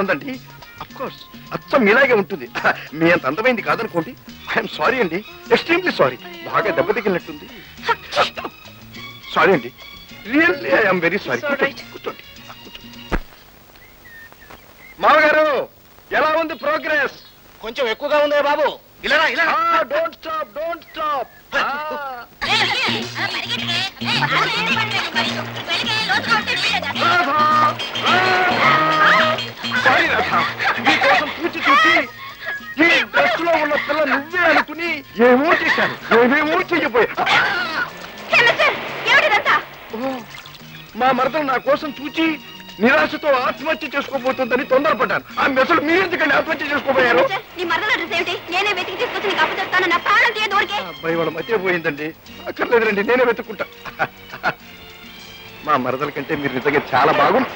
ఉందండి. Of course అచ్చం మీలాగే ఉంటుంది. మీ అంత అందమైంది కాదనుకోండి. ఐఎమ్ సారీ అండి, ఎక్స్ట్రీమ్లీ సారీ. బాగా దెబ్బ తగిలినట్టుంది. సారీ అండి, రియల్లీ ఐఎమ్ వెరీ సారీ. కూర్చోండి. మామగారు, ఎలా ఉంది ప్రోగ్రెస్? కొంచెం ఎక్కువగా ఉంది బాబు. ఇలా ఇలా don't stop, don't stop. Sorry Radha, నీకోసం పూచి చూసి ఈ డ్రెస్ లో ఉన్న పిల్ల నువ్వే అనుకుని ఏమో చేశాను, ఏమేమో చెయ్యబోయా. మా మరదలు నా కోసం చూచి నిరాశతో ఆత్మహత్య చేసుకోబోతుందని తొందరపడ్డాను. ఆ మెసలు మీరెందుకండి ఆత్మహత్య చేసుకోబోయారు? అబ్బాయి వాళ్ళ మధ్య పోయిందండి. అక్కర్లేదురండి, నేనే వెతుక్కుంటా. మా మరదల కంటే మీరు నిజంగా చాలా బాగుంది.